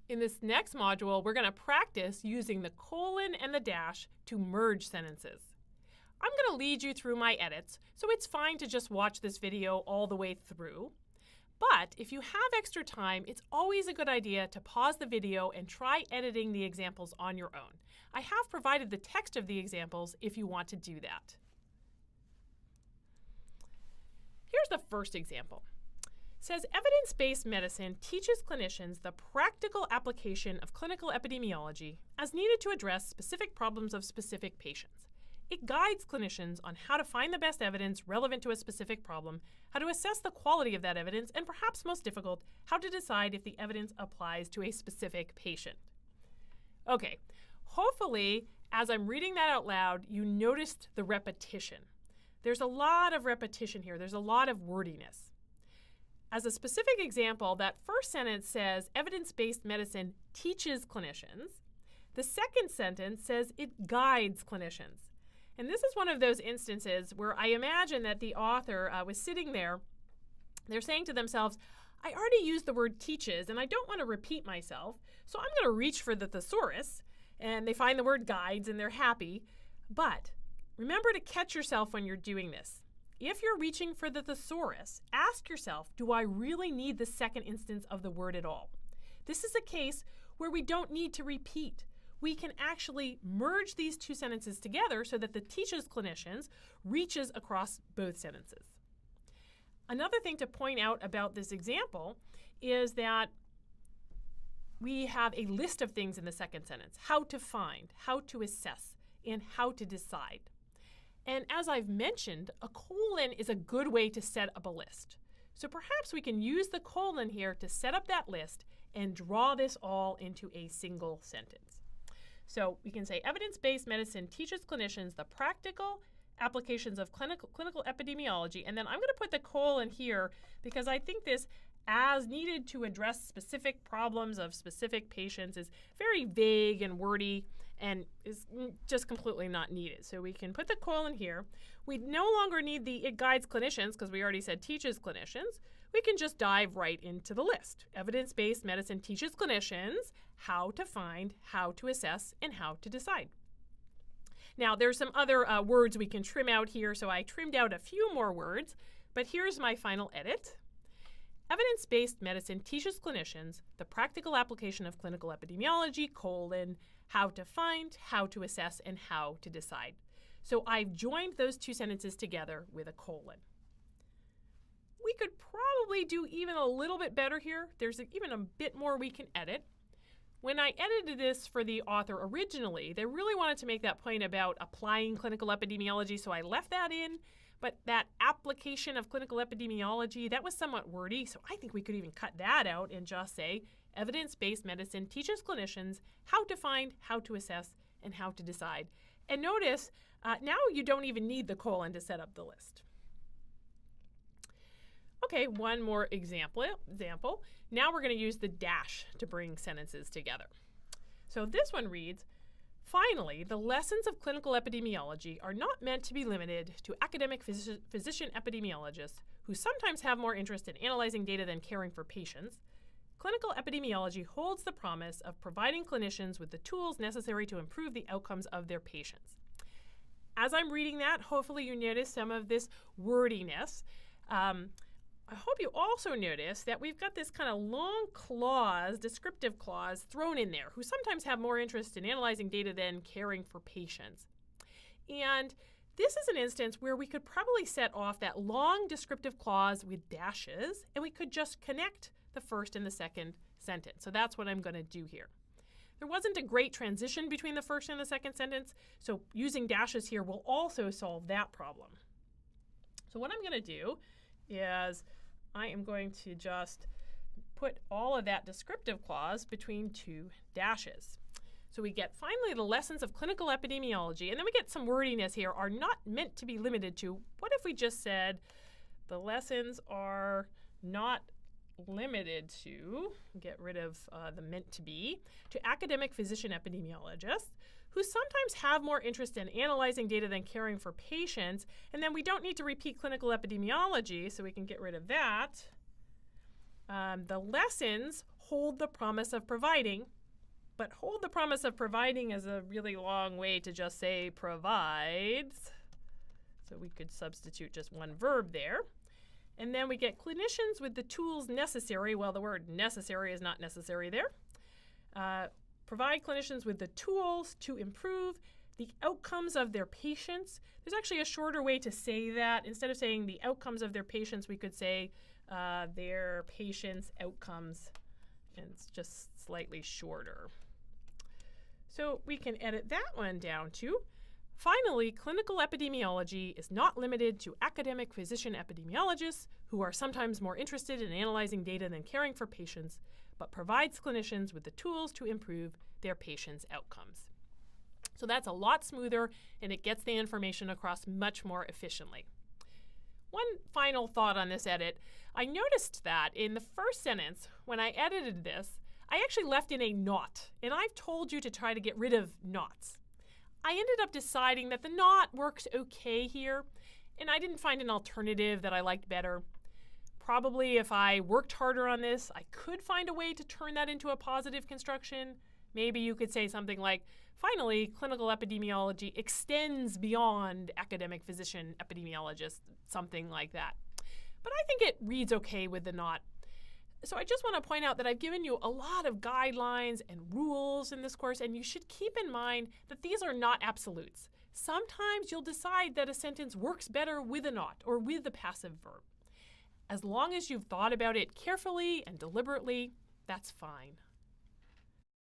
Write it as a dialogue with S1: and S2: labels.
S1: In this next module, we're going to practice using the colon and the dash to merge sentences. I'm going to lead you through my edits, so it's fine to just watch this video all the way through. But if you have extra time, it's always a good idea to pause the video and try editing the examples on your own. I have provided the text of the examples if you want to do that. Here's the first example. It says, evidence-based medicine teaches clinicians the practical application of clinical epidemiology as needed to address specific problems of specific patients. It guides clinicians on how to find the best evidence relevant to a specific problem, how to assess the quality of that evidence, and perhaps most difficult, how to decide if the evidence applies to a specific patient. Okay, hopefully, as I'm reading that out loud, you noticed the repetition. There's a lot of repetition here. There's a lot of wordiness. As a specific example, that first sentence says evidence-based medicine teaches clinicians. The second sentence says it guides clinicians. And this is one of those instances where I imagine that the author was sitting there. They're saying to themselves, I already used the word teaches, and I don't want to repeat myself, so I'm going to reach for the thesaurus. And they find the word guides, and they're happy. But remember to catch yourself when you're doing this. If you're reaching for the thesaurus, ask yourself, do I really need the second instance of the word at all? This is a case where we don't need to repeat. We can actually merge these two sentences together so that the teaches clinicians reaches across both sentences. Another thing to point out about this example is that we have a list of things in the second sentence: how to find, how to assess, and how to decide. And as I've mentioned, a colon is a good way to set up a list. So perhaps we can use the colon here to set up that list and draw this all into a single sentence. So we can say evidence-based medicine teaches clinicians the practical applications of clinical epidemiology. And then I'm going to put the colon here because I think this as needed to address specific problems of specific patients is very vague and wordy and is just completely not needed. So we can put the colon here. We no longer need the it guides clinicians because we already said teaches clinicians. We can just dive right into the list. Evidence-based medicine teaches clinicians how to find, how to assess, and how to decide. Now, there's some other words we can trim out here, so I trimmed out a few more words, but here's my final edit. Evidence-based medicine teaches clinicians the practical application of clinical epidemiology, colon, how to find, how to assess, and how to decide. So I've joined those two sentences together with a colon. We could probably do even a little bit better here. There's even a bit more we can edit. When I edited this for the author originally, they really wanted to make that point about applying clinical epidemiology, so I left that in. But that application of clinical epidemiology, that was somewhat wordy, so I think we could even cut that out and just say evidence-based medicine teaches clinicians how to find, how to assess, and how to decide. And notice, now you don't even need the colon to set up the list. Okay, one more example. Now we're going to use the dash to bring sentences together. So this one reads, finally, the lessons of clinical epidemiology are not meant to be limited to academic physician epidemiologists who sometimes have more interest in analyzing data than caring for patients. Clinical epidemiology holds the promise of providing clinicians with the tools necessary to improve the outcomes of their patients. As I'm reading that, hopefully you notice some of this wordiness. I hope you also notice that we've got this kind of long clause, descriptive clause, thrown in there, who sometimes have more interest in analyzing data than caring for patients. And this is an instance where we could probably set off that long descriptive clause with dashes, and we could just connect the first and the second sentence. So that's what I'm going to do here. There wasn't a great transition between the first and the second sentence, so using dashes here will also solve that problem. So what I'm going to do is I am going to just put all of that descriptive clause between two dashes. So we get, finally, the lessons of clinical epidemiology, and then we get some wordiness here, are not meant to be limited to. What if we just said the lessons are not limited to, get rid of the meant to be, to academic physician epidemiologists who sometimes have more interest in analyzing data than caring for patients, and then we don't need to repeat clinical epidemiology, so we can get rid of that. The lessons hold the promise of providing. But hold the promise of providing is a really long way to just say provides. So we could substitute just one verb there. And then we get clinicians with the tools necessary. Well, the word necessary is not necessary there. Provide clinicians with the tools to improve the outcomes of their patients. There's actually a shorter way to say that. Instead of saying the outcomes of their patients, we could say their patients' outcomes. And it's just slightly shorter. So we can edit that one down too. Finally, clinical epidemiology is not limited to academic physician epidemiologists who are sometimes more interested in analyzing data than caring for patients, but provides clinicians with the tools to improve their patients' outcomes. So that's a lot smoother, and it gets the information across much more efficiently. One final thought on this edit. I noticed that in the first sentence, when I edited this, I actually left in a not, and I've told you to try to get rid of nots. I ended up deciding that the not works okay here, and I didn't find an alternative that I liked better. Probably if I worked harder on this, I could find a way to turn that into a positive construction. Maybe you could say something like, finally, clinical epidemiology extends beyond academic physician epidemiologists, something like that. But I think it reads okay with the not. So I just want to point out that I've given you a lot of guidelines and rules in this course, and you should keep in mind that these are not absolutes. Sometimes you'll decide that a sentence works better with a not or with the passive verb. As long as you've thought about it carefully and deliberately, that's fine.